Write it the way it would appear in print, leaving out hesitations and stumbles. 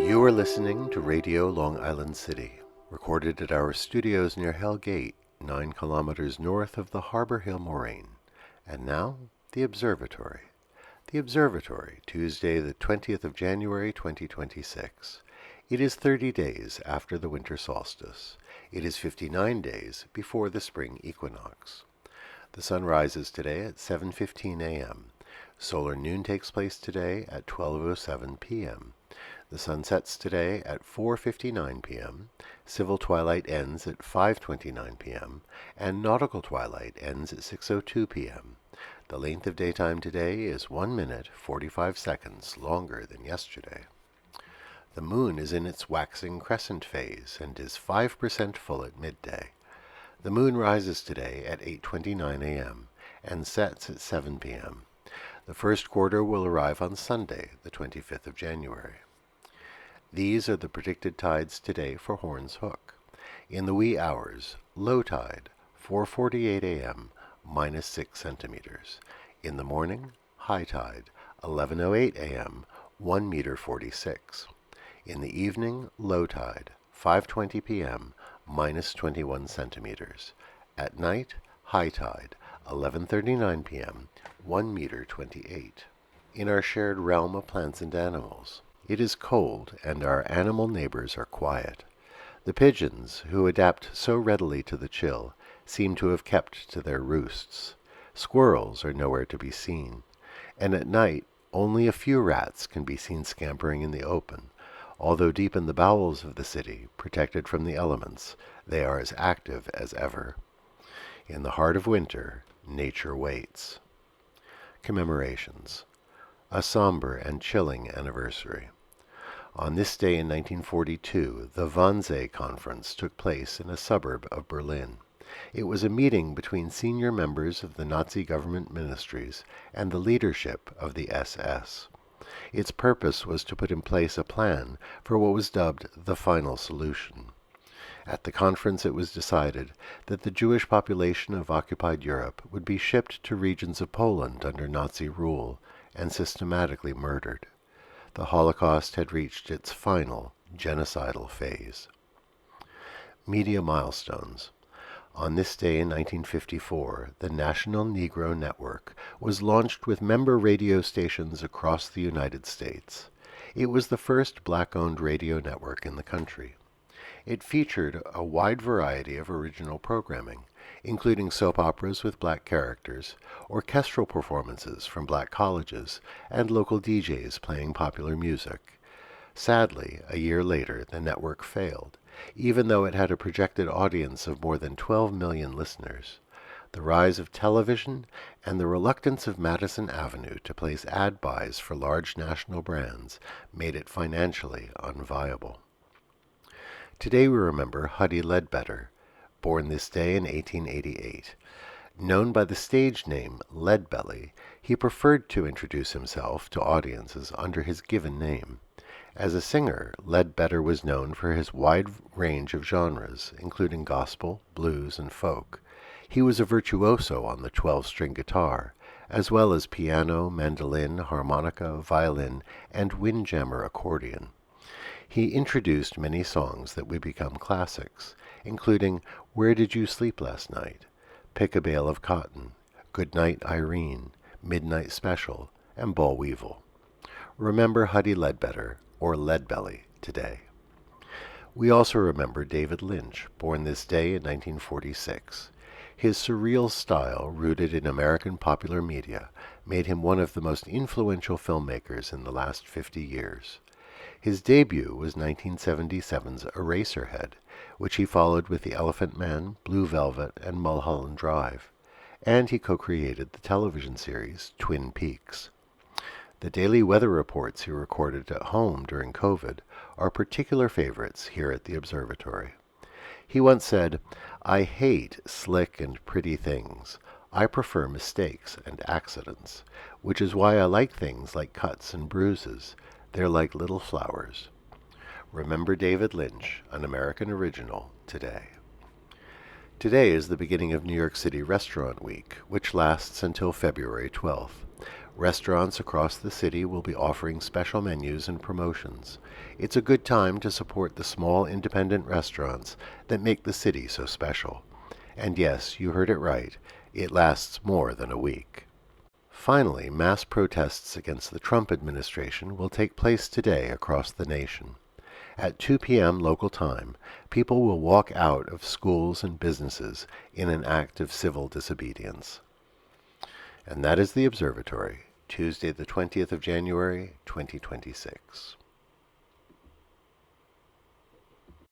You are listening to Radio Long Island City, recorded at our studios near Hell Gate, 9 kilometers north of the Harbor Hill Moraine. And now, the Observatory. The Observatory, Tuesday the 20th of January 2026. It is 30 days after the winter solstice. It is 59 days before the spring equinox. The sun rises today at 7:15 a.m. Solar noon takes place today at 12:07 p.m. The sun sets today at 4:59 p.m., civil twilight ends at 5:29 p.m., and nautical twilight ends at 6:02 p.m. The length of daytime today is 1 minute 45 seconds longer than yesterday. The moon is in its waxing crescent phase and is 5% full at midday. The moon rises today at 8:29 a.m. and sets at 7 p.m. The first quarter will arrive on Sunday, the 25th of January. These are the predicted tides today for Horns Hook. In the wee hours, low tide, 4:48 a.m., minus 6 centimeters. In the morning, high tide, 11:08 a.m., 1 meter 46. In the evening, low tide, 5:20 p.m., minus 21 centimeters. At night, high tide, 11:39 p.m., 1 meter 28. In our shared realm of plants and animals, it is cold, and our animal neighbors are quiet. The pigeons, who adapt so readily to the chill, seem to have kept to their roosts. Squirrels are nowhere to be seen, and at night only a few rats can be seen scampering in the open. Although deep in the bowels of the city, protected from the elements, they are as active as ever. In the heart of winter, nature waits. Commemorations. A somber and chilling anniversary. On this day in 1942, the Wannsee Conference took place in a suburb of Berlin. It was a meeting between senior members of the Nazi government ministries and the leadership of the SS. Its purpose was to put in place a plan for what was dubbed the final solution. At the conference it was decided that the Jewish population of occupied Europe would be shipped to regions of Poland under Nazi rule and systematically murdered. The Holocaust had reached its final, genocidal phase. Media milestones. On this day in 1954, the National Negro Network was launched with member radio stations across the United States. It was the first black-owned radio network in the country. It featured a wide variety of original programming, including soap operas with black characters, orchestral performances from black colleges, and local DJs playing popular music. Sadly, a year later, the network failed, even though it had a projected audience of more than 12 million listeners. The rise of television and the reluctance of Madison Avenue to place ad buys for large national brands made it financially unviable. Today we remember Huddie Ledbetter, born this day in 1888. Known by the stage name Leadbelly, he preferred to introduce himself to audiences under his given name. As a singer, Ledbetter was known for his wide range of genres, including gospel, blues, and folk. He was a virtuoso on the 12-string guitar, as well as piano, mandolin, harmonica, violin, and windjammer accordion. He introduced many songs that would become classics, including Where Did You Sleep Last Night?, Pick a Bale of Cotton, Good Night Irene, Midnight Special, and Boll Weevil. Remember Huddie Ledbetter, or Leadbelly, today. We also remember David Lynch, born this day in 1946. His surreal style, rooted in American popular media, made him one of the most influential filmmakers in the last 50 years. His debut was 1977's Eraserhead, which he followed with The Elephant Man, Blue Velvet, and Mulholland Drive, and he co-created the television series Twin Peaks. The daily weather reports he recorded at home during COVID are particular favorites here at the Observatory. He once said, "I hate slick and pretty things. I prefer mistakes and accidents, which is why I like things like cuts and bruises. They're like little flowers." Remember David Lynch, an American original, today. Today is the beginning of New York City Restaurant Week, which lasts until February 12th. Restaurants across the city will be offering special menus and promotions. It's a good time to support the small independent restaurants that make the city so special. And yes, you heard it right, it lasts more than a week. Finally, mass protests against the Trump administration will take place today across the nation. At 2 p.m. local time, people will walk out of schools and businesses in an act of civil disobedience. And that is the Observatory, Tuesday the 20th of January, 2026.